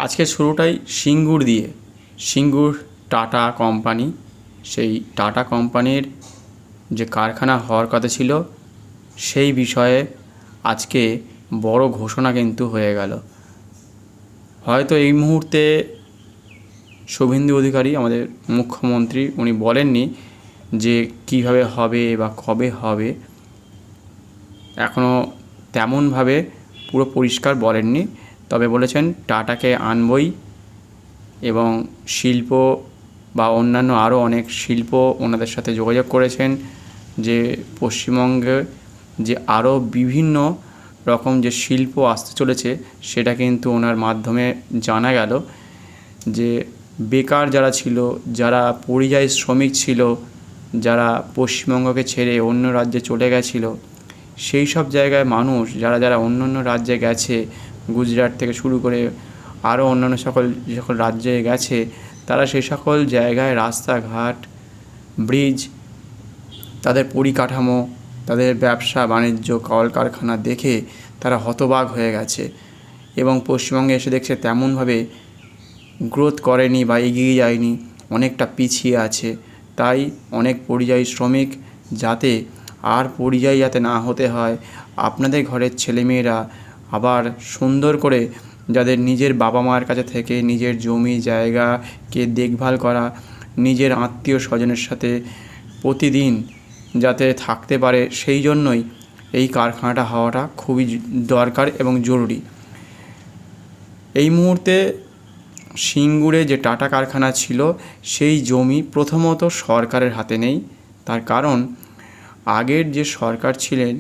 আজকে শুরুটাই সিঙ্গুর দিয়ে। Singur tata company, সেই টাটা কোম্পানির যে কারখানা হওয়ার কথা ছিল সেই বিষয়ে আজকে বড় ঘোষণা কিন্তু হয়ে গেল। হয়তো এই মুহূর্তে শুভেন্দু অধিকারী আমাদের মুখ্যমন্ত্রী উনি বলেননি যে কীভাবে হবে বা কবে হবে, এখনও তেমনভাবে পুরো পরিষ্কার বলেননি। তবে বলেছেন টাটাকে আনবই এবং শিল্প বা অন্যান্য আরও অনেক শিল্প ওনাদের সাথে যোগাযোগ করেছেন যে পশ্চিমবঙ্গে যে আরও বিভিন্ন রকম যে শিল্প আসতে চলেছে সেটা কিন্তু ওনার মাধ্যমে জানা গেল। যে বেকার যারা ছিল, যারা পরিযায়ী শ্রমিক ছিল, যারা পশ্চিমবঙ্গকে ছেড়ে অন্য রাজ্যে চলে গেছিলো, সেই সব জায়গায় মানুষ যারা অন্য অন্য রাজ্যে গেছে, গুজরাট থেকে শুরু করে আরও অন্যান্য যে সকল রাজ্যে গেছে, তারা সেই সকল জায়গায় রাস্তাঘাট, ব্রিজ, তাদের পরিকাঠামো, তাদের ব্যবসা বাণিজ্য, কলকারখানা দেখে তারা হতবাক হয়ে গেছে এবং পশ্চিমবঙ্গে এসে দেখছে তেমনভাবে গ্রোথ করেনি বা এগিয়ে যায়নি, অনেকটা পিছিয়ে আছে। তাই অনেক পরিযায়ী শ্রমিক যাতে আর পরিযায়ী যাতে না হতে হয়, আপনাদের ঘরের ছেলেমেয়েরা আবার সুন্দর করে যাদের নিজের বাবা মায়ের কাছে থেকে নিজের জমি জায়গাকে দেখভাল করা, নিজের আত্মীয় স্বজনের সাথে প্রতিদিন যাতে থাকতে পারে, সেই জন্যই এই কারখানাটা হওয়াটা খুবই দরকার এবং জরুরি। এই মুহূর্তে সিঙ্গুরে যে টাটা কারখানা ছিল সেই জমি প্রথমত সরকারের হাতে নেই। তার কারণ আগের যে সরকার ছিলেন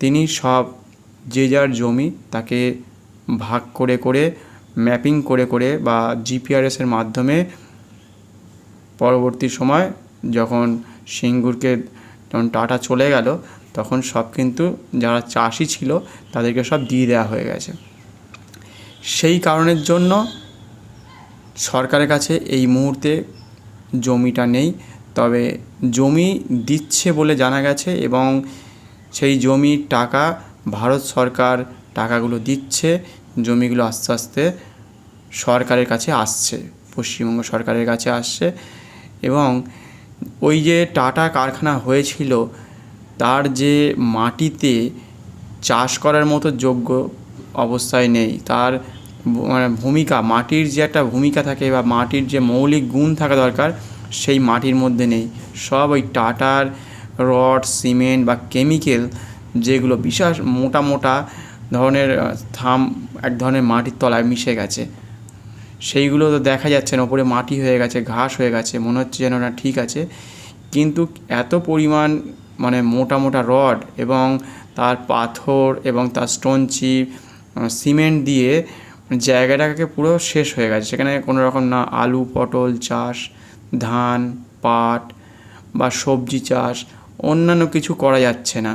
তিনি সব যে যার জমি তাকে ভাগ করে করে ম্যাপিং করে করে বা জিপিআরএসের মাধ্যমে পরবর্তী সময় যখন সিঙ্গুরকে যখন টাটা চলে গেল তখন সব কিন্তু যারা চাষি ছিল তাদেরকে সব দিয়ে দেওয়া হয়ে গেছে। সেই কারণের জন্য সরকারের কাছে এই মুহূর্তে জমিটা নেই। তবে জমি দিচ্ছে বলে জানা গেছে এবং সেই জমির টাকা ভারত সরকার টাকাগুলো দিচ্ছে, জমিগুলো আস্তে আস্তে সরকারের কাছে আসছে, পশ্চিমবঙ্গ সরকারের কাছে আসছে। এবং ওই যে টাটা কারখানা হয়েছিল তার যে মাটিতে চাষ করার মতো যোগ্য অবস্থায় নেই, তার মানে ভূমিকা, মাটির যে একটা ভূমিকা থাকে বা মাটির যে মৌলিক গুণ থাকা দরকার সেই মাটির মধ্যে নেই। সব ওই টাটার রড, সিমেন্ট বা কেমিক্যাল যেগুলো বিশাল মোটা মোটা ধরনের এক ধরনের মাটির তলায় মিশে গেছে, সেইগুলো তো দেখা যাচ্ছে না, ওপরে মাটি হয়ে গেছে, ঘাস হয়ে গেছে, মনে হচ্ছে যেন না ঠিক আছে। কিন্তু এত পরিমাণ মানে মোটা মোটা রড এবং তার পাথর এবং তার স্টোন চিপ, সিমেন্ট দিয়ে জায়গাটাকে পুরো শেষ হয়ে গেছে। সেখানে কোনো রকম না আলু পটল চাষ, ধান, পাট বা সবজি চাষ, অন্যান্য কিছু করা যাচ্ছে না,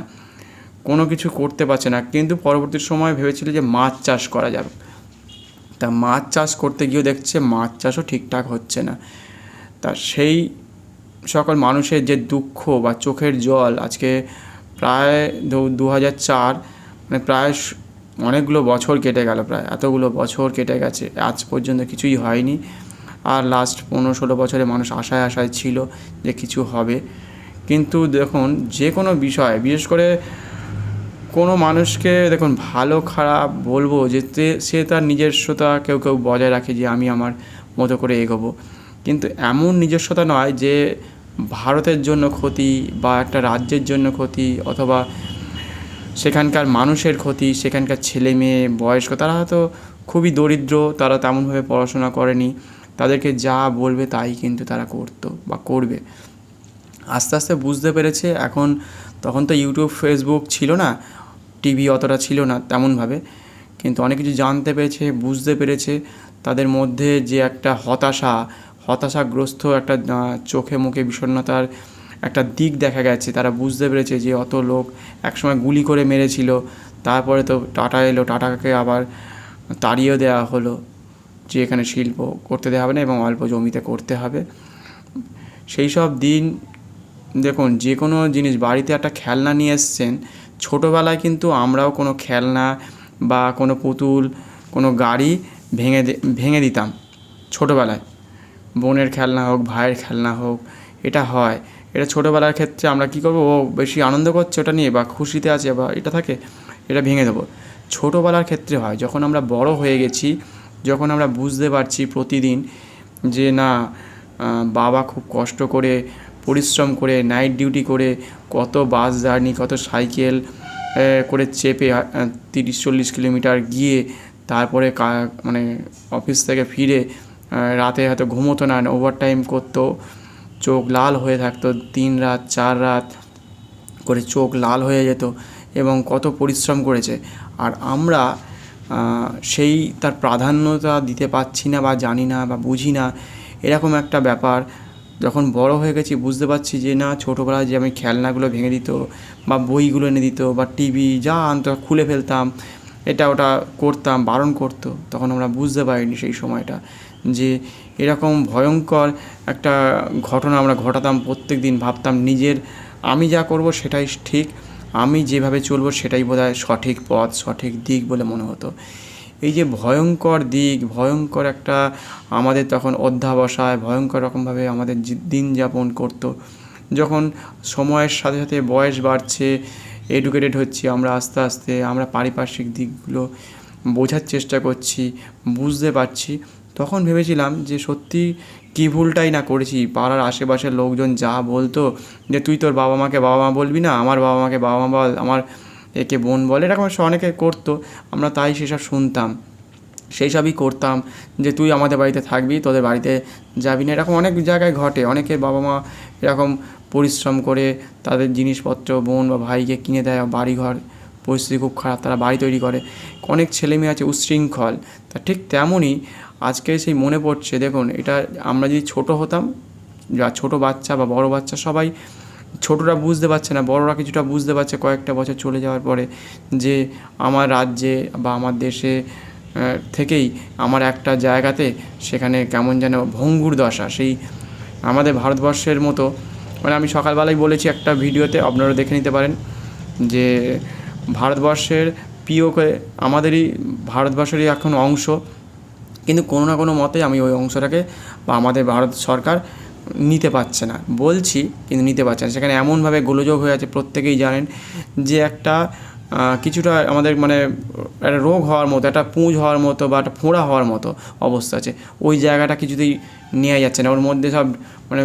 কোনো কিছু করতে পারছে না। কিন্তু পরবর্তী সময় ভেবেছিল যে মাছ চাষ করা যাবে, তা মাছ চাষ করতে গিয়েও দেখছে মাছ চাষও ঠিকঠাক হচ্ছে না। তা সেই সকল মানুষের যে দুঃখ বা চোখের জল আজকে প্রায় 2004 মানে প্রায় অনেকগুলো বছর কেটে গেল, প্রায় এতগুলো বছর কেটে গেছে, আজ পর্যন্ত কিছুই হয়নি। আর লাস্ট 15-16 বছরে মানুষ আশায় আশায় ছিল যে কিছু হবে। কিন্তু দেখুন যে কোনো বিষয়, বিশেষ করে কোনো মানুষকে দেখুন ভালো খারাপ বলবো যে সে তার নিজস্বতা কেউ কেউ বজায় রাখে যে আমি আমার মতো করে এগোবো, কিন্তু এমন নিজস্বতা নয় যে ভারতের জন্য ক্ষতি বা একটা রাজ্যের জন্য ক্ষতি অথবা সেখানকার মানুষের ক্ষতি। সেখানকার ছেলে মেয়ে বয়স্ক তারা হয়তো খুবই দরিদ্র, তারা তেমনভাবে পড়াশোনা করেনি, তাদেরকে যা বলবে তাই কিন্তু তারা করতো বা করবে। আস্তে আস্তে বুঝতে পেরেছে এখন, তখন তো ইউটিউব ফেসবুক ছিল না, টিভি অতটা ছিল না তেমনভাবে, কিন্তু অনেক কিছু জানতে পেরেছে, বুঝতে পেরেছে। তাদের মধ্যে যে একটা হতাশাগ্রস্ত একটা চোখে মুখে বিষণ্ণতার একটা দিক দেখা গেছে, তারা বুঝতে পেরেছে যে অত লোক একসময় গুলি করে মেরেছিল, তারপরে তো টাটা এলো, টাটাকে আবার তাড়িয়ে দেওয়া হলো যে এখানে শিল্প করতে দেওয়া হবে না এবং অল্প জমিতে করতে হবে। সেই সব দিন দেখুন, যে কোনো জিনিস, বাড়িতে একটা খেলনা নিয়ে এসছেন, ছোটোবেলায় কিন্তু আমরাও কোনো খেলনা বা কোনো পুতুল, কোনো গাড়ি ভেঙে দিতাম ছোটোবেলায়। বোনের খেলনা হোক, ভাইয়ের খেলনা হোক, এটা হয়। এটা ছোটোবেলার ক্ষেত্রে আমরা কী করবো, ও বেশি আনন্দ করছে ওটা নিয়ে বা খুশিতে আছে বা এটা থাকে, এটা ভেঙে দেবো। ছোটোবেলার ক্ষেত্রে হয়, যখন আমরা বড় হয়ে গেছি, যখন আমরা বুঝতে পারছি প্রতিদিন যে না, বাবা খুব কষ্ট করে পরিশ্রম করে নাইট ডিউটি করে কত বাস জার্নি, কত সাইকেল করে চেপে 30-40 কিলোমিটার গিয়ে তারপরে মানে অফিস থেকে ফিরে রাতে হয়তো ঘুমোতো না, ওভারটাইম করতো, চোখ লাল হয়ে থাকতো, 3 রাত 4 রাত করে চোখ লাল হয়ে যেত এবং কত পরিশ্রম করেছে। আর আমরা সেই তার প্রাধান্যতা দিতে পারছি না বা জানি না বা বুঝি না, এরকম একটা ব্যাপার। যখন বড় হয়ে গেছি বুঝতে পারছি যে না, ছোটোবেলায় যে আমি খেলনাগুলো ভেঙে দিত বা বইগুলো এনে দিত বা টিভি যা আনতো খুলে ফেলতাম, এটা ওটা করতাম, বারণ করতো, তখন আমরা বুঝতে পারিনি সেই সময়টা যে এরকম ভয়ঙ্কর একটা ঘটনা আমরা ঘটাতাম প্রত্যেক দিন। ভাবতাম নিজের, আমি যা করব সেটাই ঠিক, আমি যেভাবে চলবো সেটাই বোধহয় সঠিক পথ, সঠিক দিক বলে মনে হতো। এই যে ভয়ঙ্কর দিক, ভয়ঙ্কর একটা আমাদের তখন অধ্যাবসায়, ভয়ঙ্কর রকমভাবে আমাদের দিন যাপন করতো। যখন সময়ের সাথে সাথে বয়স বাড়ছে, এডুকেটেড হচ্ছি আমরা আস্তে আস্তে, আমরা পারিপার্শ্বিক দিকগুলো বোঝার চেষ্টা করছি, বুঝতে পারছি, তখন ভেবেছিলাম যে সত্যি কী ভুলটাই না করেছি। পাড়ার আশেপাশের লোকজন যা বলতো যে তুই তোর বাবা মাকে বাবা মা বলবি না, আমার বাবা মাকে বাবা মা বল, আমার একে বোন বলে, এরকম অনেকে করতো, আমরা তাই সেসব শুনতাম, সেই সবই করতাম যে তুই আমাদের বাড়িতে থাকবি, তোদের বাড়িতে যাবি না। এরকম অনেক জায়গায় ঘটে, অনেকের বাবা মা এরকম পরিশ্রম করে তাদের জিনিসপত্র বোন বা ভাইকে কিনে দেয়, বাড়িঘর পরিস্থিতি খুব খারাপ, তারা বাড়ি তৈরি করে, অনেক ছেলে মেয়ে আছে উচ্ছৃঙ্খল। তা ঠিক তেমনই আজকে সেই মনে পড়ছে, দেখুন এটা আমরা যদি ছোটো হতাম, যা ছোটো বাচ্চা বা বড় বাচ্চা সবাই, ছোটরা বুঝতে পারছে না, বড়রা কিছুটা বুঝতে পারছে কয়েকটা বছর চলে যাওয়ার পরে যে আমার রাজ্যে বা আমার দেশে থেকেই আমার একটা জায়গাতে সেখানে কেমন যেন ভঙ্গুর দশা। সেই আমাদের ভারতবর্ষের মতো, মানে আমি সকালবেলায় বলেছি একটা ভিডিওতে, আপনারা দেখে নিতে পারেন, যে ভারতবর্ষের পিওকে আমাদেরই ভারতবর্ষেরই এখন অংশ, কিন্তু কোনো না কোনো মতে আমি ওই অংশটাকে বা আমাদের ভারত সরকার নিতে পারছে না, বলছি কিন্তু নিতে পারছে না। সেখানে এমনভাবে গোলযোগ হয়ে আছে, প্রত্যেকেই জানেন যে একটা কিছুটা আমাদের মানে একটা রোগ হওয়ার মতো, একটা পুঁজ হওয়ার মতো বা একটা ফোঁড়া হওয়ার মতো অবস্থা আছে। ওই জায়গাটা কিছুতেই নেওয়া যাচ্ছে না, ওর মধ্যে সব মানে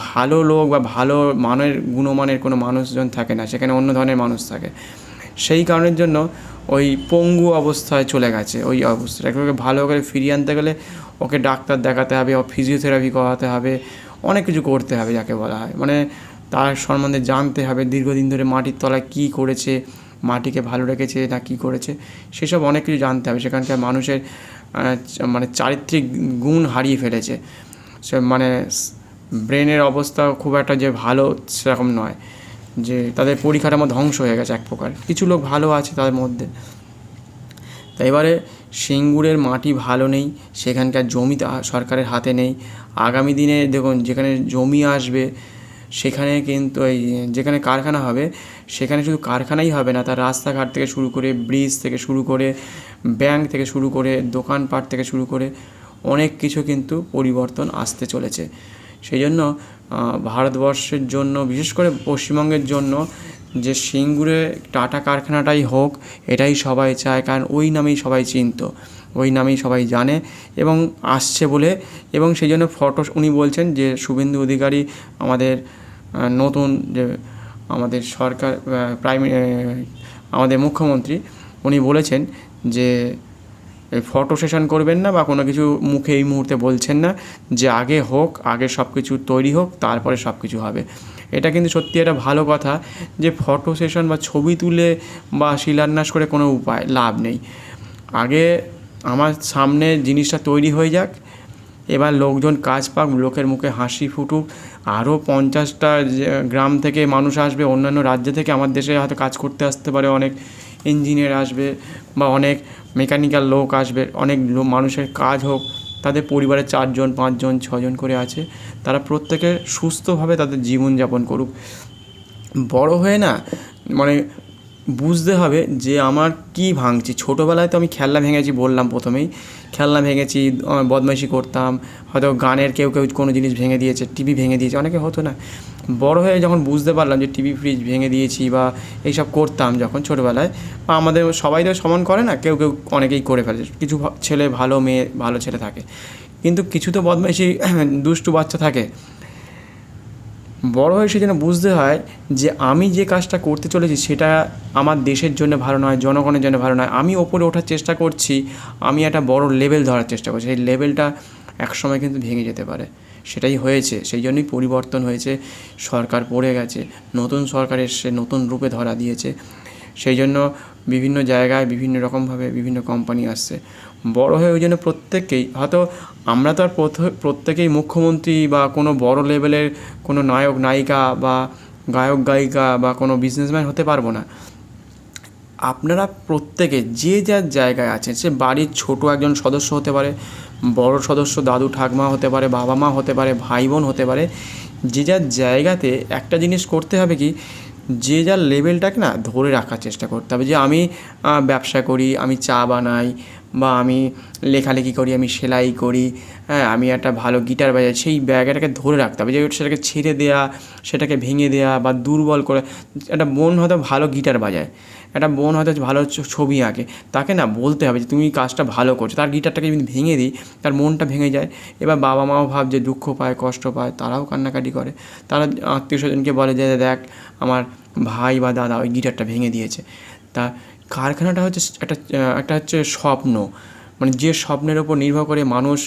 ভালো লোক বা ভালো মানের গুণমানের কোনো মানুষজন থাকে না, সেখানে অন্য ধরনের মানুষ থাকে। সেই কারণের জন্য ওই পঙ্গু অবস্থায় চলে গেছে। ওই অবস্থাটাকে ওকে ভালো করে ফিরিয়ে আনতে গেলে ওকে ডাক্তার দেখাতে হবে, ও ফিজিওথেরাপি করাতে হবে, অনেক কিছু করতে হবে যাকে বলা হয়, মানে তার সম্বন্ধে জানতে হবে, দীর্ঘদিন ধরে মাটির তলায় কী করেছে, মাটিকে ভালো রেখেছে না কী করেছে, সেসব অনেক কিছু জানতে হবে। সেখানকার মানুষের মানে চারিত্রিক গুণ হারিয়ে ফেলেছে, সে মানে ব্রেনের অবস্থা খুব একটা যে ভালো সেরকম নয়, যে তাদের পরিকাঠামো ধ্বংস হয়ে গেছে এক প্রকার। কিছু লোক ভালো আছে তাদের মধ্যে। তাই এবারে সিঙ্গুরের মাটি ভালো নেই, সেখানকার জমি সরকারের হাতে নেই। আগামী দিনে দেখুন যেখানে জমি আসবে সেখানে কিন্তু এই যেখানে কারখানা হবে সেখানে শুধু কারখানাই হবে না, তার রাস্তাঘাট থেকে শুরু করে, ব্রিজ থেকে শুরু করে, ব্যাংক থেকে শুরু করে, দোকানপাট থেকে শুরু করে অনেক কিছু কিন্তু পরিবর্তন আসতে চলেছে। সেই জন্য ভারতবর্ষের জন্য, বিশেষ করে পশ্চিমবঙ্গের জন্য, যে সিঙ্গুরে টাটা কারখানাটাই হোক এটাই সবাই চায়, কারণ ওই নামেই সবাই চিনত, ওই নামেই সবাই জানে এবং আসছে বলে। এবং সেই জন্য উনি বলছেন যে শুভেন্দু অধিকারী আমাদের নতুন যে আমাদের সরকার আমাদের মুখ্যমন্ত্রী, উনি বলেছেন যে ফটো সেশন করবেন না বা কোনো কিছু মুখে এই মুহূর্তে বলছেন না, যে আগে হোক, আগে সব কিছু তৈরি হোক, তারপরে সব কিছু হবে। এটা কিন্তু সত্যি একটা ভালো কথা, যে ফটো সেশন বা ছবি তুলে বা শিলান্যাস করে কোনো লাভ নেই। আগে আমার সামনে জিনিসটা তৈরি হয়ে যাক, এবার লোকজন কাজ পাক, লোকের মুখে হাসি ফুটুক, আরও 50টা গ্রাম থেকে মানুষ আসবে, অন্যান্য রাজ্য থেকে আমার দেশে হয়তো কাজ করতে আসতে পারে, অনেক ইঞ্জিনিয়ার আসবে বা অনেক মেকানিক্যাল লোক আসবে, অনেক মানুষের কাজ হোক, তাদের পরিবারে 4 জন 5 জন 6 জন করে আছে, তারা প্রত্যেকে সুস্থভাবে তাদের জীবনযাপন করুক। বড় হয়ে না মানে বুঝতে হবে যে আমার কী ভাঙছি। ছোটোবেলায় তো আমি খেলনা ভেঙেছি, বললাম প্রথমেই, খেলনা ভেঙেছি, বদমাইশি করতাম, হয়তো গানের কেউ কোনো জিনিস ভেঙে দিয়েছে, টিভি ভেঙে দিয়েছে, অনেকে হতো না। বড় হয়ে যখন বুঝতে পারলাম যে টিভি ফ্রিজ ভেঙে দিয়েছি বা এইসব করতাম যখন ছোটোবেলায়, বা আমাদের সবাই তো সমান করে না, কেউ অনেকেই করে ফেলে, কিছু ছেলে ভালো, মেয়ে ভালো ছেলে থাকে, কিন্তু কিছু তো বদমাইশি দুষ্টু বাচ্চা থাকে। বড় হয়ে সেজন্য বুঝতে হয় যে আমি যে কাজটা করতে চলেছি সেটা আমার দেশের জন্য ভালো নয়, জনগণের জন্য ভালো নয়। আমি ওপরে ওঠার চেষ্টা করছি, আমি একটা বড় লেভেল ধরার চেষ্টা করছি, সেই লেভেলটা একসময় কিন্তু ভেঙে যেতে পারে। সেটাই হয়েছে, সেই জন্যই পরিবর্তন হয়েছে, সরকার পড়ে গেছে, নতুন সরকার এসে নতুন রূপে ধরা দিয়েছে। সেই জন্য বিভিন্ন জায়গায় বিভিন্ন রকমভাবে বিভিন্ন কোম্পানি আসছে। বড় হয়ে ওই জন্য প্রত্যেককেই, হয়তো আমরা তো আর প্রত্যেকেই মুখ্যমন্ত্রী বা কোনো বড় লেভেলের কোনো নায়ক নায়িকা বা গায়ক গায়িকা বা কোনো বিজনেসম্যান হতে পারবো না। আপনারা প্রত্যেকে যে যার জায়গায় আছেন, সে বাড়ির ছোট একজন সদস্য হতে পারে, বড় সদস্য দাদু ঠাকমা হতে পারে, বাবা মা হতে পারে, ভাই বোন হতে পারে, যে যার জায়গাতে একটা জিনিস করতে হবে কি, যে যার লেভেলটাকে না ধরে রাখার চেষ্টা করতে হবে। যে আমি ব্যবসা করি, আমি চা বানাই, বা আমি লেখালেখি করি, আমি সেলাই করি, হ্যাঁ, আমি একটা ভালো গিটার বাজাই, সেই জায়গাটাকে ধরে রাখতে হবে। যে সেটাকে ছেড়ে দেওয়া, সেটাকে ভেঙে দেওয়া বা দুর্বল করে, একটা বোন হয়তো ভালো গিটার বাজায়, একটা বোন হয়তো ভালো ছবি আঁকে, তাকে না বলতে হবে যে তুমি কাজটা ভালো করছো। তার গিটারটাকে যদি ভেঙে দিই, তার মনটা ভেঙে যায়। এবার বাবা মাও ভাবছে, দুঃখ পায়, কষ্ট পায়, তারাও কান্নাকাটি করে, তারা আত্মীয় স্বজনকে বলে যে দেখ আমার ভাই বা দাদা ওই গিটারটা ভেঙে দিয়েছে। তা কারখানাটা হচ্ছে একটা হচ্ছে স্বপ্ন, মানে যে স্বপ্নের ওপর নির্ভর করে মানুষ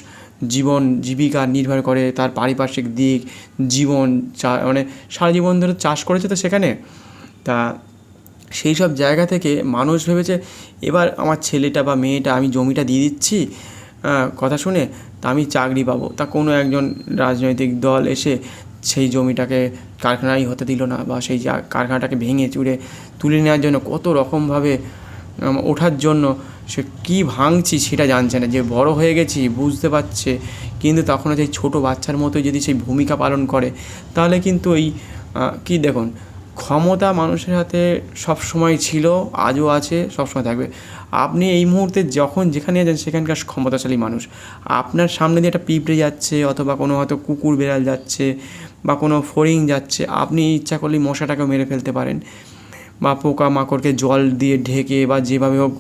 জীবন জীবিকা নির্ভর করে, তার পারিপার্শ্বিক দিক, জীবন মানে সারা জীবন ধরে চাষ করেছে তো সেখানে। তা সেই সব জায়গা থেকে মানুষ ভেবেছে এবার আমার ছেলেটা বা মেয়েটা, আমি জমিটা দিয়ে দিচ্ছি কথা শুনে, তা আমি চাকরি পাবো। তা কোনো একজন রাজনৈতিক দল এসে সেই জমিটাকে কারখানাই হতে দিল না, বা সেই কারখানাটাকে ভেঙে চুরে তুলে নেওয়ার জন্য কত রকমভাবে ওঠার জন্য সে কী ভাঙছি সেটা জানছে না। যে বড় হয়ে গেছি বুঝতে পারছে, কিন্তু তখনও সেই ছোটো বাচ্চার মতো যদি সেই ভূমিকা পালন করে, তাহলে কিন্তু এই কী দেখুন, ক্ষমতা মানুষের হাতে সব সময় ছিল, আজও আছে, সবসময় থাকবে। আপনি এই মুহূর্তে যখন যেখানে আছেন সেখানকার ক্ষমতাশালী মানুষ, আপনার সামনে দিয়ে একটা পিঁপড়ে যাচ্ছে, অথবা কোনো হয়তো কুকুর বেড়াল যাচ্ছে, বা কোনো ফড়িং যাচ্ছে, আপনি ইচ্ছা করলেই মশাটাকেও মেরে ফেলতে পারেন, বা পোকা মাকড়কে জল দিয়ে ঢেকে, বা যেভাবে হোক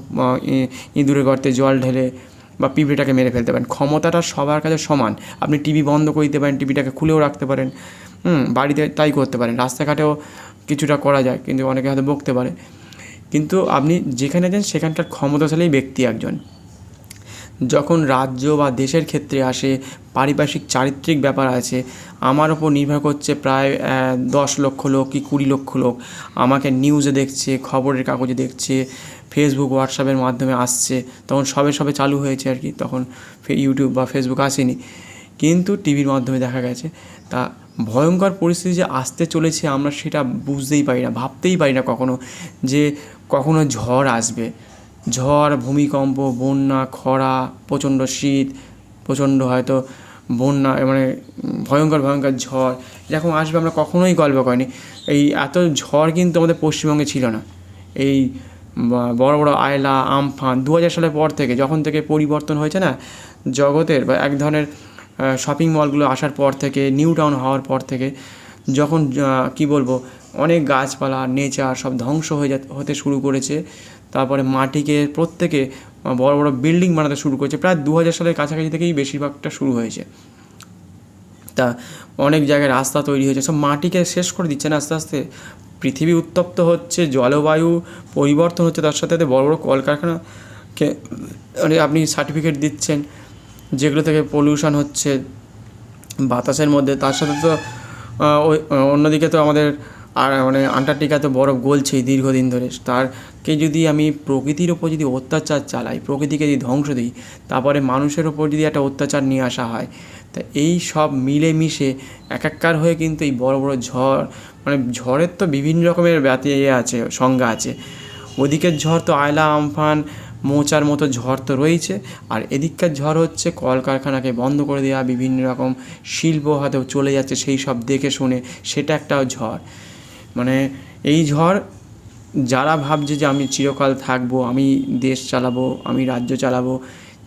ইঁদুরের গর্তে জল ঢেলে, বা পিঁপড়েটাকে মেরে ফেলতে পারেন। ক্ষমতাটা সবার কাছে সমান। আপনি টিভি বন্ধ করে দিতে পারেন, টিভিটাকে খুলেও রাখতে পারেন, বাড়িতে তাই করতে পারেন, রাস্তাঘাটেও কিছুটা করা যায়, কিন্তু অনেকে হয়তো বকতে পারে। কিন্তু আপনি যেখানে যান সেখানকার ক্ষমতাশালী ব্যক্তি একজন। যখন রাজ্য বা দেশের ক্ষেত্রে আসে, পারিপার্শ্বিক চারিত্রিক ব্যাপার আছে, আমার ওপর নির্ভর করছে প্রায় 10 লক্ষ লোক কি 20 লক্ষ লোক আমাকে নিউজে দেখছে, খবরের কাগজে দেখছে, ফেসবুক হোয়াটসঅ্যাপের মাধ্যমে আসছে। তখন সবে চালু হয়েছে আর কি, তখন ইউটিউব বা ফেসবুক আসেনি, কিন্তু টিভির মাধ্যমে দেখা গেছে। তা ভয়ঙ্কর পরিস্থিতি যে আসতে চলেছে আমরা সেটা বুঝতেই পারি না, ভাবতেই পারি না কখনো, যে কখনো ঝড় আসবে, ঝড়, ভূমিকম্প, বন্যা, খরা, প্রচণ্ড শীত, প্রচণ্ড হয়তো বন্যা, মানে ভয়ঙ্কর ঝড় এরকম আসবে আমরা কখনোই গল্প করিনি। এই এত ঝড় কিন্তু আমাদের পশ্চিমবঙ্গে ছিল না। এই বড় বড় আয়লা, আমফান 2000 সালের পর থেকে, যখন থেকে পরিবর্তন হয়েছে না জগতের, বা এক ধরনের শপিং মলগুলো আসার পর থেকে, নিউ টাউন হওয়ার পর থেকে, যখন কী বলবো, অনেক গাছপালা, নেচার সব ধ্বংস হতে শুরু করেছে। তারপরে মাটিকে প্রত্যেকে বড় বড় বিল্ডিং বানাতে শুরু করেছে, প্রায় 2000 সালের কাছাকাছি থেকেই বেশিরভাগটা শুরু হয়েছে। তা অনেক জায়গায় রাস্তা তৈরি হয়েছে, সব মাটিকে শেষ করে দিচ্ছে না আস্তে আস্তে। পৃথিবী উত্তপ্ত হচ্ছে, জলবায়ু পরিবর্তন হচ্ছে, তার সাথে বড় বড় কলকারখানাকে আপনি সার্টিফিকেট দিচ্ছেন, যেগুলো থেকে পলিউশন হচ্ছে বাতাসের মধ্যে। তার সাথে তো ওই অন্যদিকে তো আমাদের আর মানে আন্টার্কটিকাতে বরফ গলছেই দীর্ঘদিন ধরে। তারকে যদি আমি প্রকৃতির ওপর যদি অত্যাচার চালাই, প্রকৃতিকে যদি ধ্বংস দিই, তারপরে মানুষের ওপর যদি একটা অত্যাচার নিয়ে আসা হয়, তা এই সব মিলেমিশে একাকার হয়ে কিন্তু এই বড় বড় ঝড়, মানে ঝড়ের তো বিভিন্ন রকমের আছে, সংজ্ঞা আছে। ওদিকের ঝড় তো আয়লা, আমফান, মোচার মতো ঝড় তো রয়েছে, আর এদিককার ঝড় হচ্ছে কলকারখানাকে বন্ধ করে দেওয়া, বিভিন্ন রকম শিল্প হয়তো চলে যাচ্ছে, সেই সব দেখে শুনে, সেটা একটা ঝড়। মানে এই ঝড় যারা ভাবছে যে আমি চিরকাল থাকবো, আমি দেশ চালাবো, আমি রাজ্য চালাবো,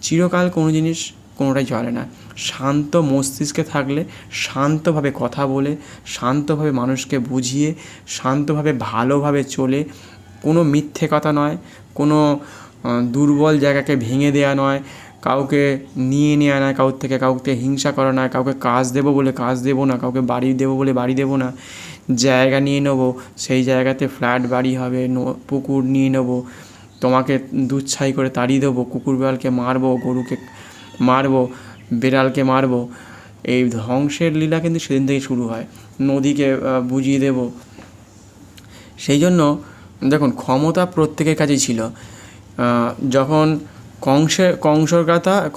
চিরকাল কোনো জিনিস কোনোটাই চলে না। শান্ত মস্তিষ্কে থাকলে, শান্তভাবে কথা বলে, শান্তভাবে মানুষকে বুঝিয়ে, শান্তভাবে ভালোভাবে চলে, কোনো মিথ্যে কথা নয়, কোনো দুর্বল জায়গাকে ভেঙে দেওয়া নয়, কাউকে নিয়ে নেওয়া নয়, কারোর থেকে কাউকে হিংসা করা নয়, কাউকে কাজ দেবো বলে কাজ দেবো না, কাউকে বাড়ি দেবো বলে বাড়ি দেবো না, জায়গা নিয়ে নেবো সেই জায়গাতে ফ্ল্যাট বাড়ি হবে, পুকুর নিয়ে নেবো, তোমাকে দুধছাই করে তাড়িয়ে দেবো, কুকুর বিড়ালকে মারবো, গরুকে মারবো, বিড়ালকে মারবো। এই ধ্বংসের লীলা কিন্তু সেদিন থেকে শুরু হয়। নদীকে বুঝিয়ে দেব। সেই জন্য দেখুন, ক্ষমতা প্রত্যেকের কাছেই ছিল। যখন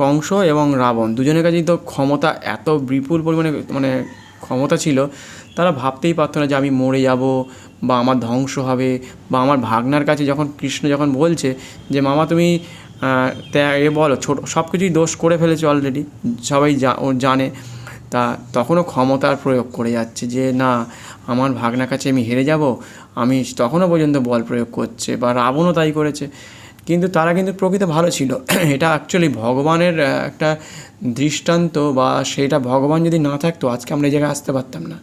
কংস এবং রাবণ দুজনের কাছেই তো ক্ষমতা এত বিপুল পরিমাণে ক্ষমতা ছিল, তারা ভাবতেই পারতো না যে আমি মরে যাব বা আমার ধ্বংস হবে। বা আমার ভাগনার কাছে যখন কৃষ্ণ যখন বলছে যে মামা তুমি বলো, ছোটো সব কিছুই দোষ করে ফেলেছে অলরেডি, সবাই জানে, তা তখনও ক্ষমতার প্রয়োগ করে যাচ্ছে যে না, আমার ভাগনার কাছে আমি হেরে যাব, আমি তখনও পর্যন্ত বল প্রয়োগ করছে। বা রাবণও তাই করেছে, কিন্তু তারা কিন্তু প্রকৃত ভালো ছিল। এটা অ্যাকচুয়ালি ভগবানের একটা দৃষ্টান্ত, বা সেটা ভগবান যদি না থাকতো আজকে আমরা এই জায়গায় আসতে পারতাম না।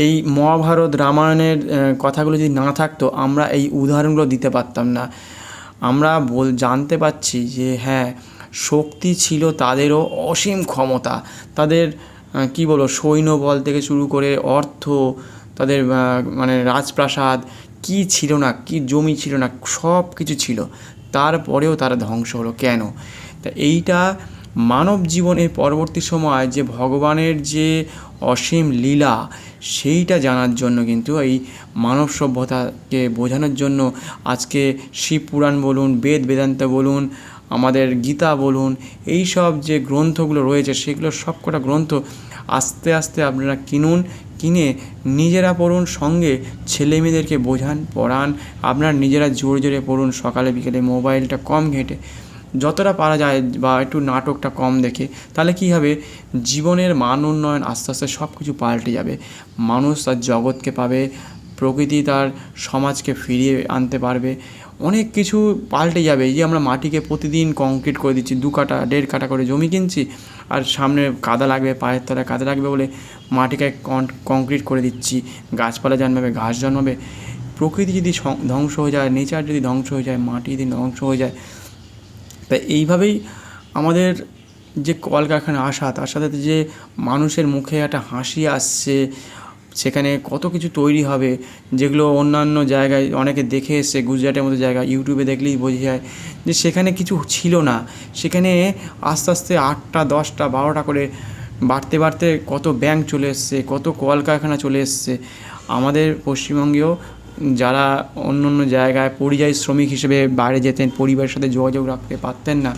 এই মহাভারত রামায়ণের কথাগুলো যদি না থাকতো আমরা এই উদাহরণগুলো দিতে পারতাম না। আমরা জানতে পারছি যে হ্যাঁ, শক্তি ছিল তাদেরও, অসীম ক্ষমতা তাদের, কী বলবো, সৈন্যবল থেকে শুরু করে অর্থ, তাদের রাজপ্রাসাদ, কি ছিল না, কি জমি ছিল না, সব কিছু ছিল, তারপরেও তারা ধ্বংস হলো কেন? তা এইটা মানব জীবনের পরবর্তী সময় যে ভগবানের যে অসীম লীলা, সেইটা জানার জন্য কিন্তু এই মানব সভ্যতাকে বোঝানোর জন্য আজকে শিব পুরাণ বলুন, বেদান্ত বলুন, আমাদের গীতা বলুন, এই সব যে গ্রন্থগুলো রয়েছে সেগুলো সবকটা গ্রন্থ আস্তে আস্তে আপনারা কিনে নিজেরা পড়ুন, সঙ্গে ছেলে মেয়েদেরকে বোঝান, পড়ান, আপনারা নিজেরা জোরে জোরে পড়ুন, সকালে বিকেলে মোবাইলটা কম ঘেঁটে যতটা পারা যায়, বা একটু নাটকটা কম দেখে, তাহলে কী হবে, জীবনের মান উন্নয়ন আস্তে আস্তে সব কিছু পাল্টে যাবে। মানুষ তার জগৎকে পাবে, প্রকৃতি তার সমাজকে ফিরিয়ে আনতে পারবে, অনেক কিছু পাল্টে যাবে। এই যে আমরা মাটিকে প্রতিদিন কংক্রিট করে দিচ্ছি, 2 কাঠা 1.5 কাঠা করে জমি কিনছি, আর সামনে কাদা লাগবে, পায়ের তলায় কাদা লাগবে বলে মাটিকে কংক্রিট করে দিচ্ছি, গাছপালা জন্মাবে, ঘাস জন্মাবে। প্রকৃতি যদি ধ্বংস হয়ে যায়, নেচার যদি ধ্বংস হয়ে যায়, মাটি যদি ধ্বংস হয়ে যায়, তাই এইভাবেই আমাদের যে কলকারখানা আসা, তার সাথে যে মানুষের মুখে একটা হাসি আসছে, সেখানে কত কিছু তৈরি হবে যেগুলো অন্যান্য জায়গায় অনেকে দেখে এসছে, গুজরাটের মতো জায়গা ইউটিউবে দেখলেই বোঝা যায় যে সেখানে কিছু ছিল না। সেখানে আস্তে আস্তে 8টা 10টা 12টা করে বাড়তে বাড়তে কত ব্যাংক চলে এসছে, কত কলকারখানা চলে এসছে। আমাদের পশ্চিমবঙ্গেও যারা অন্য অন্য জায়গায় পরিযায়ী শ্রমিক হিসেবে বাইরে যেতেন, পরিবারের সাথে যোগাযোগ রাখতে পারতেন না,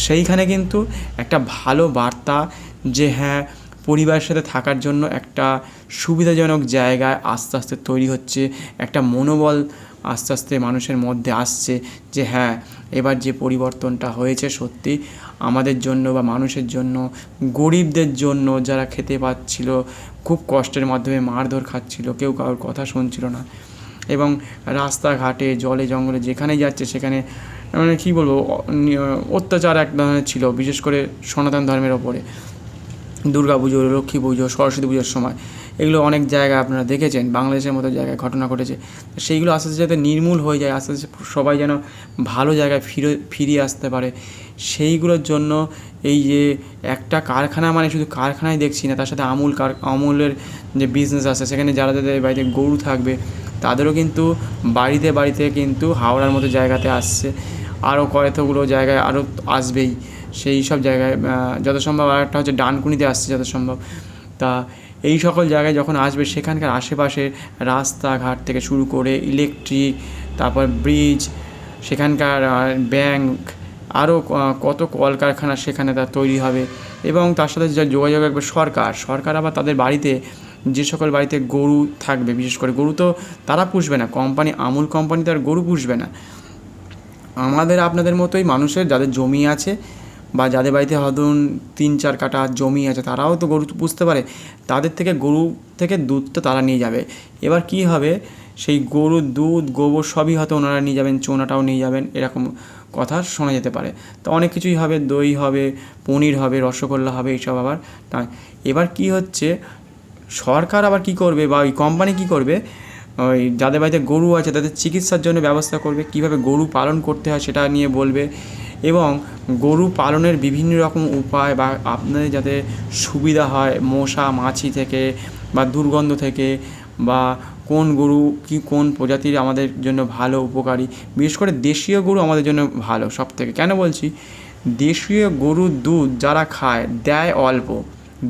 সেইখানে কিন্তু একটা ভালো বার্তা যে হ্যাঁ, পরিবারের সাথে থাকার জন্য একটা সুবিধাজনক জায়গায় আস্তে আস্তে তৈরি হচ্ছে, একটা মনোবল আস্তে আস্তে মানুষের মধ্যে আসছে যে হ্যাঁ, এবার যে পরিবর্তনটা হয়েছে সত্যি আমাদের জন্য বা মানুষের জন্য, গরিবদের জন্য, যারা খেতে পাচ্ছিল, খুব কষ্টের মাধ্যমে মারধর খাচ্ছিল, কেউ কারোর কথা শুনছিল না, এবং রাস্তাঘাটে জলে জঙ্গলে যেখানে যাচ্ছে সেখানে কী বলবো, অত্যাচার এক ধরনের ছিল, বিশেষ করে সনাতন ধর্মের ওপরে। দুর্গা পুজো, লক্ষ্মী পুজো, সরস্বতী পুজোর সময় এগুলো অনেক জায়গায় আপনারা দেখেছেন, বাংলাদেশের মতো জায়গায় ঘটনা ঘটেছে। সেইগুলো আস্তে আস্তে যাতে নির্মূল হয়ে যায়, আস্তে আস্তে সবাই যেন ভালো জায়গায় ফিরিয়ে আসতে পারে, সেইগুলোর জন্য এই যে একটা কারখানা, শুধু কারখানায় দেখছি না, তার সাথে আমুলের যে বিজনেস আছে, সেখানে যারা যাদের বাড়িতে গরু থাকবে তাদেরও কিন্তু বাড়িতে বাড়িতে কিন্তু হাওড়ার মতো জায়গাতে আসছে, আরও কয়েকগুলো জায়গায় আরও আসবেই। সেই সব জায়গায় যত সম্ভব, আর একটা হচ্ছে ডানকুনিতে আসছে যত সম্ভব। তা এই সকল জায়গায় যখন আসবে, সেখানকার আশেপাশে রাস্তাঘাট থেকে শুরু করে ইলেকট্রিক, তারপর ব্রিজ, সেখানকার ব্যাংক, আরও কত কলকারখানা সেখানে তার তৈরি হবে। এবং তার সাথে যা যোগাযোগ রাখবে সরকার আবার তাদের বাড়িতে, যে সকল বাড়িতে গরু থাকবে, বিশেষ করে গরু তো তারা পুষবে না, আমুল কোম্পানি তো আর গরু পুষবে না। আমাদের আপনাদের মতোই মানুষের যাদের জমি আছে, বা যাদের বাড়িতে ধরুন 3-4 কাঠা জমি আছে, তারাও তো গরু পুষতে পারে, তাদের থেকে গরু থেকে দুধ তো তারা নিয়ে যাবে। এবার কী হবে, সেই গরুর দুধ গোবর সবই হয়তো ওনারা নিয়ে যাবেন, চোনাটাও নিয়ে যাবেন, এরকম কথা শোনা যেতে পারে। তো অনেক কিছুই হবে, দই হবে, পনির হবে, রসগোল্লা হবে, এইসব আবার। এবার কি হচ্ছে, সরকার আবার কি করবে বা ওই কোম্পানি কি করবে, ওই যাদের বাড়িতে গরু আছে তাদের চিকিৎসার জন্য ব্যবস্থা করবে, কীভাবে গরু পালন করতে হয় সেটা নিয়ে বলবে, এবং গরু পালনের বিভিন্ন রকম উপায় বা আপনাদের যাতে সুবিধা হয় মশা মাছি থেকে বা দুর্গন্ধ থেকে, বা কোন গরু কি কোন প্রজাতির আমাদের জন্য ভালো উপকারী। বিশেষ করে দেশীয় গরু আমাদের জন্য ভালো সব থেকে। কেন বলছি, দেশীয় গরুর দুধ যারা খায় দেয় অল্প,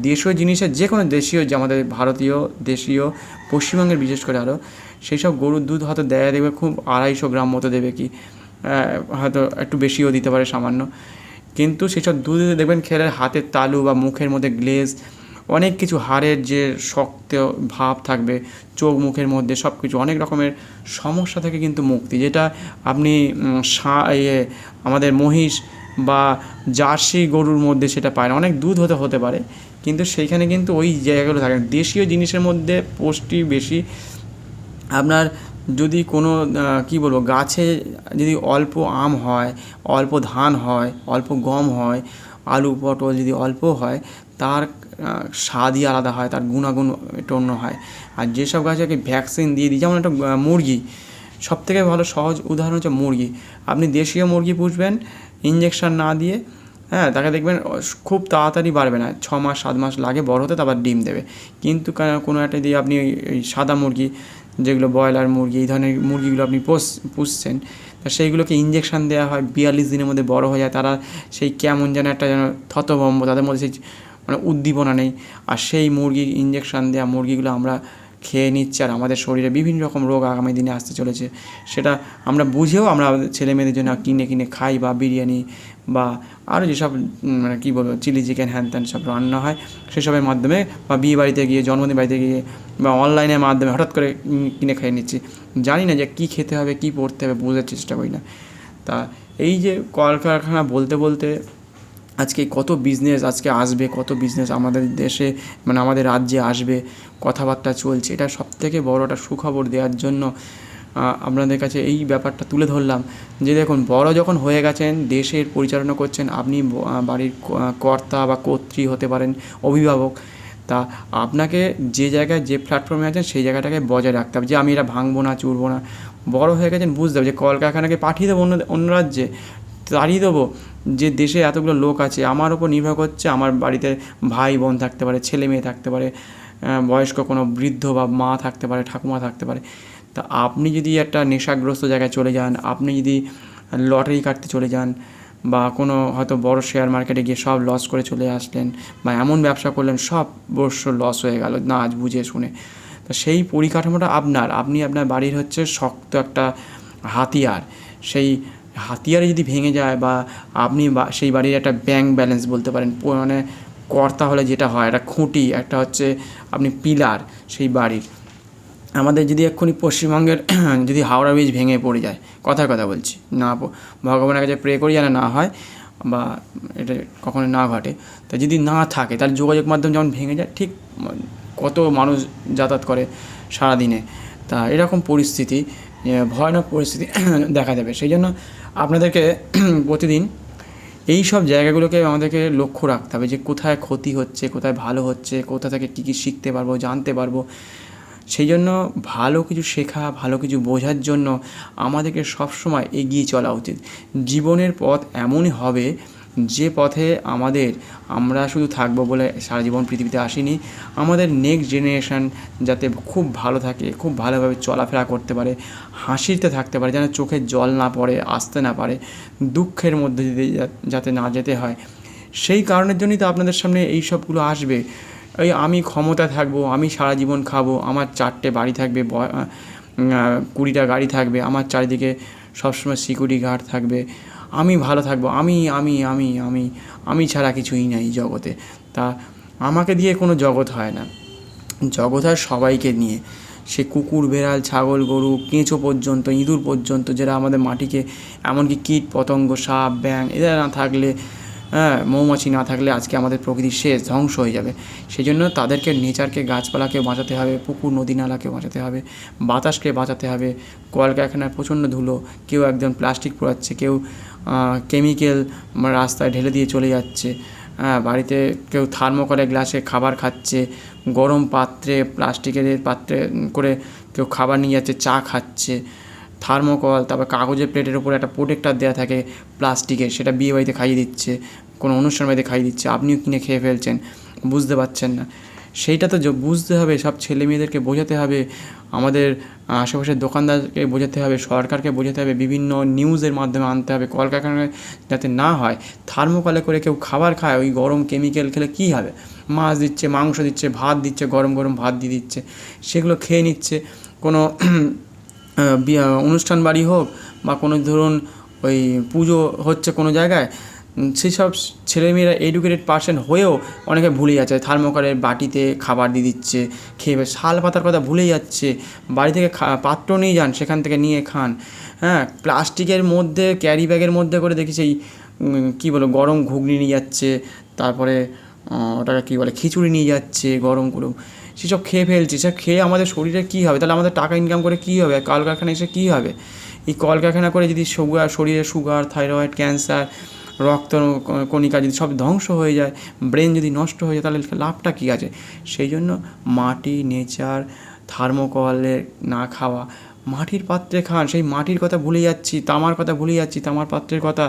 দেশীয় জিনিসের যে কোনো দেশীয় যে আমাদের ভারতীয় দেশীয় পশ্চিমবঙ্গের বিশেষ করে আরও সেই সব গরুর দুধ হয়তো দেয় দেখবে খুব 250 গ্রাম মতো দেবে, কি হয়তো একটু বেশিও দিতে পারে সামান্য, কিন্তু সেসব দুধ দেখবেন খেলে হাতের তালু বা মুখের মধ্যে গ্লেজ, অনেক কিছু হাড়ের যে শক্ত ভাব থাকবে চোখ মুখের মধ্যে, সব কিছু অনেক রকমের সমস্যা থেকে কিন্তু মুক্তি, যেটা আপনি আমাদের মহিষ বা জার্সি গরুর মধ্যে সেটা পায় না। অনেক দুধ হতে পারে, কিন্তু সেইখানে কিন্তু ওই জায়গাগুলো থাকে না। দেশীয় জিনিসের মধ্যে পুষ্টি বেশি। আপনার যদি কোনো কী বলবো, গাছে যদি অল্প আম হয়, অল্প ধান হয়, অল্প গম হয়, আলু পটল যদি অল্প হয়, তার স্বাদই আলাদা হয়, তার গুণাগুণ একটু অন্য হয়। আর যেসব গাছে ভ্যাকসিন দিয়ে দিই, যেমন একটা মুরগি, সবথেকে ভালো সহজ উদাহরণ হচ্ছে মুরগি। আপনি দেশীয় মুরগি পুষবেন ইঞ্জেকশন না দিয়ে, হ্যাঁ, তাকে দেখবেন খুব তাড়াতাড়ি বাড়বে না, 6 মাস 7 মাস লাগে বড় হতে, তারপর ডিম দেবে। কিন্তু কোনো একটা দিয়ে আপনি ওই সাদা মুরগি, যেগুলো ব্রয়লার মুরগি, এই ধরনের মুরগিগুলো আপনি পুষছেন, তা সেইগুলোকে ইঞ্জেকশন দেওয়া হয়, 42 দিনের মধ্যে বড় হয়ে যায়। তারা সেই কেমন যেন একটা যেন থতভম্ব, তাদের মধ্যে সেই মানে উদ্দীপনা নেই। আর সেই মুরগি ইঞ্জেকশন দেওয়া মুরগিগুলো আমরা খেয়ে নিচ্ছি, আর আমাদের শরীরে বিভিন্ন রকম রোগ আগামী দিনে আসতে চলেছে। সেটা আমরা বুঝেও আমরা ছেলে মেয়েদের জন্য কিনে খাই, বা বিরিয়ানি বা আরও যেসব মানে কী বলবো চিলি চিকেন হ্যান ত্যান সব রান্না হয় সেসবের মাধ্যমে, বা বিয়ে বাড়িতে গিয়ে, জন্মদিন বাড়িতে গিয়ে, বা অনলাইনের মাধ্যমে হঠাৎ করে কিনে খেয়ে নিচ্ছি, জানি না যে কী খেতে হবে কী পড়তে হবে, বোঝার চেষ্টা করি না। তা এই যে কলকারখানা বলতে বলতে আজকে কত বিজনেস আজকে আসবে, কত বিজনেস আমাদের দেশে মানে আমাদের রাজ্যে আসবে, কথাবার্তা চলছে। এটা সবথেকে বড় একটা সুখবর দেওয়ার জন্য আপনাদের কাছে এই ব্যাপারটা তুলে ধরলাম, যে দেখুন বড় যখন হয়ে গেছেন, দেশের পরিচালনা করছেন, আপনি বাড়ির কর্তা বা কর্ত্রী হতে পারেন, অভিভাবক, তা আপনাকে যে জায়গায় যে প্ল্যাটফর্মে আছেন সেই জায়গাটাকে বজায় রাখতে হবে, যে আমি এটা ভাঙবো না চুরবো না। বড় হয়ে গেছেন, বুঝতে হবে যে কলকারখানাকে পাঠিয়ে দেবো অন্য রাজ্যে, তাড়িয়ে দেবো, যে দেশে এতগুলো লোক আছে আমার ওপর নির্ভর করছে, আমার বাড়িতে ভাই বোন থাকতে পারে, ছেলে মেয়ে থাকতে পারে, বয়স্ক কোনো বৃদ্ধ বা মা থাকতে পারে, ঠাকুমা থাকতে পারে। তা আপনি যদি একটা নেশাগ্রস্ত জায়গায় চলে যান, আপনি যদি লটারি কাটতে চলে যান, বা কোনো হয়তো বড় শেয়ার মার্কেটে গিয়ে সব লস করে চলে আসলেন, বা এমন ব্যবসা করলেন সব বর্ষ লস হয়ে গেল না আজ বুঝে শুনে, তো সেই পরিকাঠামোটা আপনি আপনার বাড়ির হচ্ছে শক্ত একটা হাতিয়ার, সেই হাতিয়ারে যদি ভেঙে যায়, বা আপনি সেই বাড়ির একটা ব্যাংক ব্যালেন্স বলতে পারেন, মানে কর্তা হলে যেটা হয়, একটা খুঁটি, একটা হচ্ছে আপনি পিলার সেই বাড়ির। আমাদের যদি এক্ষুনি পশ্চিমবঙ্গের যদি হাওড়া ব্রিজ ভেঙে পড়ে যায়, কথার কথা বলছি, না ভগবানের কাছে প্রে করি যেন না হয়, বা এটা কখনো না ঘটে, তা যদি না থাকে তার যোগাযোগ মাধ্যম যেমন ভেঙে যায়, ঠিক কত মানুষ যাতায়াত করে সারাদিনে, তা এরকম পরিস্থিতি, ভয়ানক পরিস্থিতি দেখা দেবে। সেই জন্য আপনাদেরকে প্রতিদিন এই সব জায়গাগুলোকে আমাদেরকে লক্ষ্য রাখতে হবে, যে কোথায় ক্ষতি হচ্ছে, কোথায় ভালো হচ্ছে, কোথা থেকে কী কী শিখতে পারবো, জানতে পারবো। সেই জন্য ভালো কিছু শেখা, ভালো কিছু বোঝার জন্য আমাদেরকে সবসময় এগিয়ে চলা উচিত। জীবনের পথ এমনই হবে যে পথে আমরা শুধু থাকবো বলে সারা জীবন পৃথিবীতে আসিনি, আমাদের নেক্সট জেনারেশান যাতে খুব ভালো থাকে, খুব ভালোভাবে চলাফেরা করতে পারে, হাসিতে থাকতে পারে, যেন চোখের জল না পড়ে, আসতে না পারে, দুঃখের মধ্যে যাতে না যেতে হয়। সেই কারণের জন্যই তো আপনাদের সামনে এই সবগুলো আসবে। এই আমি ক্ষমতা থাকবো, আমি সারা জীবন খাবো, আমার 4টে বাড়ি থাকবে, 20টা গাড়ি থাকবে, আমার চারিদিকে সবসময় সিকিউরিটি গার্ড থাকবে, আমি ভালো থাকবো, আমি আমি আমি আমি আমি ছাড়া কিছুই নাই জগতে। তা আমাকে দিয়ে কোনো জগৎ হয় না, জগৎ হয় সবাইকে নিয়ে। সে কুকুর, বেড়াল, ছাগল, গরু, কেঁচো পর্যন্ত, ইঁদুর পর্যন্ত, যারা আমাদের মাটিকে, এমনকি কীট পতঙ্গ, সাপ, ব্যাঙ, এরা না থাকলে হ্যাঁ, মৌমাছি না থাকলে আজকে আমাদের প্রকৃতি শেষ, ধ্বংস হয়ে যাবে। সেই জন্য তাদেরকে নেচারকে, গাছপালাকে বাঁচাতে হবে, পুকুর নদী নালাকে বাঁচাতে হবে, বাতাসকে বাঁচাতে হবে। কলকারখানায় প্রচণ্ড ধুলো, কেউ একদম প্লাস্টিক পোড়াচ্ছে, কেউ কেমিক্যাল রাস্তায় ঢেলে দিয়ে চলে যাচ্ছে। বাড়িতে কেউ থার্মোকলের গ্লাসে খাবার খাচ্ছে, গরম পাত্রে, প্লাস্টিকের পাত্রে করে কেউ খাবার নিয়ে যাচ্ছে, চা খাচ্ছে। থার্মোকল, তারপর কাগজের প্লেটের ওপরে একটা প্রোটেক্টার দেওয়া থাকে প্লাস্টিকের, সেটা বিয়েবাড়িতে খাইয়ে দিচ্ছে, কোনো অনুষ্ঠান বাড়িতে খাইয়ে দিচ্ছে, আপনিও কিনে খেয়ে ফেলছেন, বুঝতে পারছেন না। সেইটা তো বুঝতে হবে, সব ছেলে মেয়েদেরকে বোঝাতে হবে, আমাদের আশেপাশের দোকানদারকে বোঝাতে হবে, সরকারকে বোঝাতে হবে, বিভিন্ন নিউজের মাধ্যমে আনতে হবে। কলকারখানায় যাতে না হয়। থার্মোকলে করে কেউ খাবার খায়, ওই গরম কেমিক্যাল খেলে কী হবে? মাছ দিচ্ছে, মাংস দিচ্ছে, ভাত দিচ্ছে, গরম গরম ভাত দিয়ে দিচ্ছে, সেগুলো খেয়ে নিচ্ছে। কোনো অনুষ্ঠান বাড়ি হোক বা কোনো ধরুন ওই পুজো হচ্ছে কোনো জায়গায়, সেই সব ছেলেমেয়েরা এডুকেটেড পার্সন হয়েও অনেকে ভুলে যাচ্ছে, থার্মোকলের বাটিতে খাবার দিয়ে দিচ্ছে, খেয়ে শাল পাতার কথা ভুলে যাচ্ছে। বাড়ি থেকে পাত্র নিয়ে যান, সেখান থেকে নিয়ে খান। হ্যাঁ, প্লাস্টিকের মধ্যে, ক্যারি ব্যাগের মধ্যে করে দেখি সেই কী বলো, গরম ঘুগনি নিয়ে যাচ্ছে, তারপরে ওটাকে কী বলে, খিচুড়ি নিয়ে যাচ্ছে গরম করে, সেসব খেয়ে ফেলছে। সে খেয়ে আমাদের শরীরে কী হবে? তাহলে আমাদের টাকা ইনকাম করে কী হবে? কলকারখানা এসে কী হবে? এই কলকারখানা করে যদি শরীরে সুগার, থাইরয়েড, ক্যান্সার, রক্ত কণিকা যদি সব ধ্বংস হয়ে যায়, ব্রেন যদি নষ্ট হয়ে যায়, তাহলে লাভটা কী আছে? সেই জন্য মাটি, নেচার, থার্মোকলে না খাওয়া, মাটির পাত্রে খান। সেই মাটির কথা ভুলে যাচ্ছি, তামার কথা ভুলে যাচ্ছি, তামার পাত্রের কথা।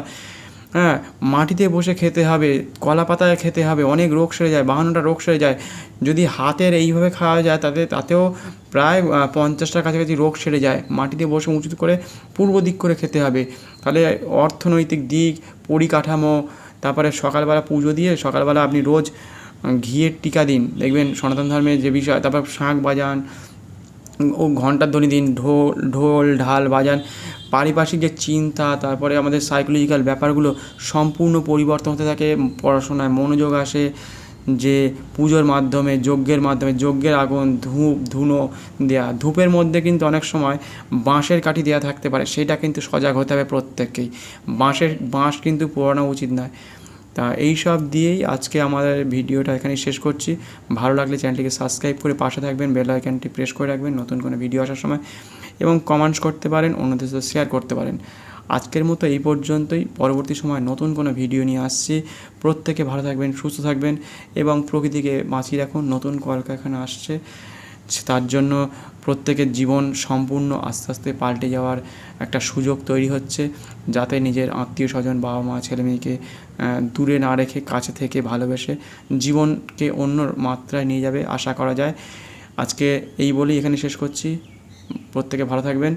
হ্যাঁ, মাটিতে বসে খেতে হবে, কলা পাতায় খেতে হবে, অনেক রোগ সেরে যায়, 52টা রোগ সেরে যায়। যদি হাতের এইভাবে খাওয়া যায়, তাতেও প্রায় 50টার কাছাকাছি রোগ সেরে যায়। মাটিতে বসে উঁচু করে পূর্ব দিক করে খেতে হবে, তাহলে অর্থনৈতিক দিক, পরিকাঠামো, তারপরে সকালবেলা পুজো দিয়ে সকালবেলা আপনি রোজ ঘিয়ের টিকা দিন, দেখবেন সনাতন ধর্মের যে বিষয়। তারপর শাঁখ বাজান, ও ঘণ্টার ধ্বনি দিন, ঢোল ঢাল বাজান। পারিপার্শ্বিক যে চিন্তা, তারপরে আমাদের সাইকোলজিক্যাল ব্যাপারগুলো সম্পূর্ণ পরিবর্তন হতে থাকে, পড়াশোনায় মনোযোগ আসে। যে পুজোর মাধ্যমে, যজ্ঞের আগুন, ধূপ ধুনো দেয়া, ধূপের মধ্যে কিন্তু অনেক সময় বাঁশের কাঠি দেওয়া থাকতে পারে, সেটা কিন্তু সজাগ হতে হবে প্রত্যেককেই। বাঁশ কিন্তু পোড়ানো উচিত নয়। তা এই সব দিয়েই আজকে আমাদের ভিডিওটা এখানেই শেষ করছি। ভালো লাগলে চ্যানেলটিকে সাবস্ক্রাইব করে পাশে থাকবেন, বেল আইকনটি প্রেস করে রাখবেন নতুন কোনো ভিডিও আসার সময়, এবং কমেন্টস করতে পারেন, অন্যদের সাথে শেয়ার করতে পারেন। আজকের মতো এই পর্যন্তই। পরবর্তী সময় নতুন কোনো ভিডিও নিয়ে আসছি। প্রত্যেকে ভালো থাকবেন, সুস্থ থাকবেন এবং প্রকৃতিকে বাঁচিয়ে রাখুন। নতুন কলকারখানা আসছে, তার জন্য প্রত্যেকের জীবন সম্পূর্ণ আস্তে আস্তে পাল্টে যাওয়ার একটা সুযোগ তৈরি হচ্ছে, যাতে নিজের আত্মীয় স্বজন, বাবা মা, ছেলে মেয়েকে দূরে না রেখে কাছে থেকে ভালোবেসে জীবনকে অন্য মাত্রায় নিয়ে যাবে আশা করা যায়। আজকে এই বলেই এখানে শেষ করছি। প্রত্যেকে ভালো থাকবেন।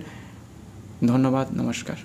ধন্যবাদ, নমস্কার।